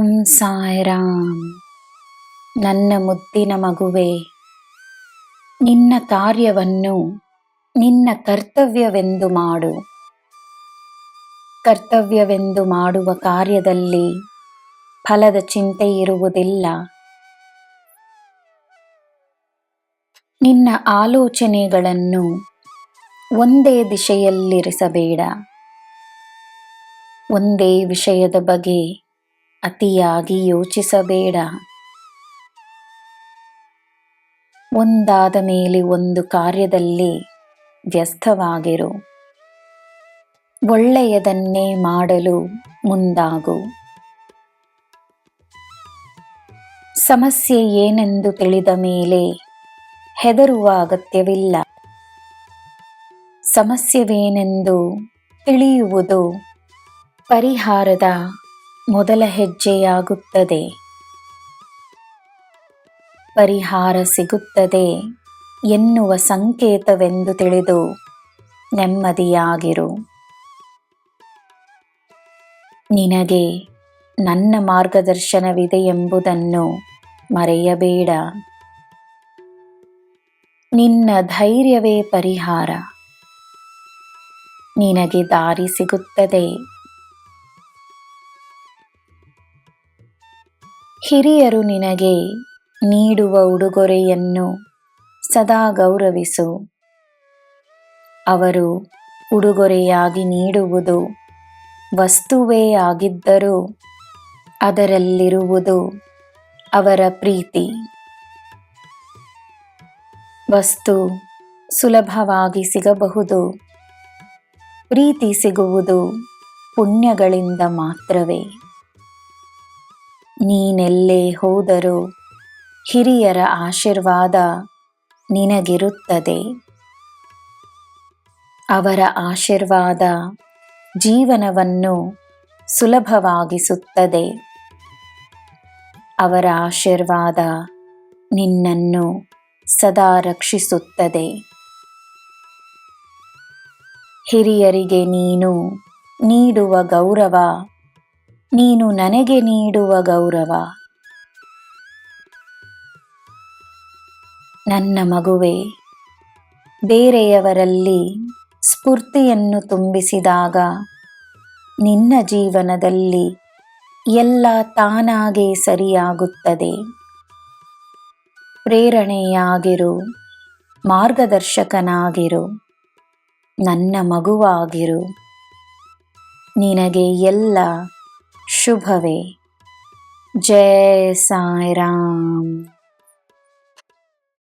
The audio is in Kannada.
ಓಂ ಸಾಯಿರಾಮ್. ನನ್ನ ಮುದ್ದಿನ ಮಗುವೆ, ನಿನ್ನ ಕಾರ್ಯವನ್ನು ನಿನ್ನ ಕರ್ತವ್ಯವೆಂದು ಮಾಡು. ಕರ್ತವ್ಯವೆಂದು ಮಾಡುವ ಕಾರ್ಯದಲ್ಲಿ ಫಲದ ಚಿಂತೆ ಇರುವುದಿಲ್ಲ. ನಿನ್ನ ಆಲೋಚನೆಗಳನ್ನು ಒಂದೇ ದಿಶೆಯಲ್ಲಿರಿಸಬೇಡ. ಒಂದೇ ವಿಷಯದ ಬಗ್ಗೆ ಅತಿಯಾಗಿ ಯೋಚಿಸಬೇಡ. ಒಂದಾದ ಮೇಲೆ ಒಂದು ಕಾರ್ಯದಲ್ಲಿ ವ್ಯಸ್ತವಾಗಿರು. ಒಳ್ಳೆಯದನ್ನೇ ಮಾಡಲು ಮುಂದಾಗು. ಸಮಸ್ಯೆ ಏನೆಂದು ತಿಳಿದ ಮೇಲೆ ಹೆದರುವ ಅಗತ್ಯವಿಲ್ಲ. ಸಮಸ್ಯೆವೇನೆಂದು ತಿಳಿಯುವುದು ಪರಿಹಾರದ ಮೊದಲ ಹೆಜ್ಜೆಯಾಗುತ್ತದೆ. ಪರಿಹಾರ ಸಿಗುತ್ತದೆ ಎನ್ನುವ ಸಂಕೇತವೆಂದು ತಿಳಿದು ನೆಮ್ಮದಿಯಾಗಿರು. ನಿನಗೆ ನನ್ನ ಮಾರ್ಗದರ್ಶನವಿದೆ ಎಂಬುದನ್ನು ಮರೆಯಬೇಡ. ನಿನ್ನ ಧೈರ್ಯವೇ ಪರಿಹಾರ. ನಿನಗೆ ದಾರಿ ಸಿಗುತ್ತದೆ. ಹಿರಿಯರು ನಿನಗೆ ನೀಡುವ ಉಡುಗೊರೆಯನ್ನು ಸದಾ ಗೌರವಿಸು. ಅವರು ಉಡುಗೊರೆಯಾಗಿ ನೀಡುವುದು ವಸ್ತುವೇ ಆಗಿದ್ದರೂ ಅದರಲ್ಲಿರುವುದು ಅವರ ಪ್ರೀತಿ. ವಸ್ತು ಸುಲಭವಾಗಿ ಸಿಗಬಹುದು, ಪ್ರೀತಿ ಸಿಗುವುದು ಪುಣ್ಯಗಳಿಂದ ಮಾತ್ರವೇ. ನೀನೆಲ್ಲೇ ಹೋದರೂ ಹಿರಿಯರ ಆಶೀರ್ವಾದ ನಿನಗಿರುತ್ತದೆ. ಅವರ ಆಶೀರ್ವಾದ ಜೀವನವನ್ನು ಸುಲಭವಾಗಿಸುತ್ತದೆ. ಅವರ ಆಶೀರ್ವಾದ ನಿನ್ನನ್ನು ಸದಾ ರಕ್ಷಿಸುತ್ತದೆ. ಹಿರಿಯರಿಗೆ ನೀನು ನೀಡುವ ಗೌರವ, ನೀನು ನನಗೆ ನೀಡುವ ಗೌರವ. ನನ್ನ ಮಗುವೆ, ಬೇರೆಯವರಲ್ಲಿ ಸ್ಫೂರ್ತಿಯನ್ನು ತುಂಬಿಸಿದಾಗ ನಿನ್ನ ಜೀವನದಲ್ಲಿ ಎಲ್ಲ ತಾನಾಗೇ ಸರಿಯಾಗುತ್ತದೆ. ಪ್ರೇರಣೆಯಾಗಿರು, ಮಾರ್ಗದರ್ಶಕನಾಗಿರು, ನನ್ನ ಮಗುವಾಗಿರು. ನಿನಗೆ ಎಲ್ಲ ಶುಭವೇ. ಜೈ ಸಾಯಿರಾಮ್.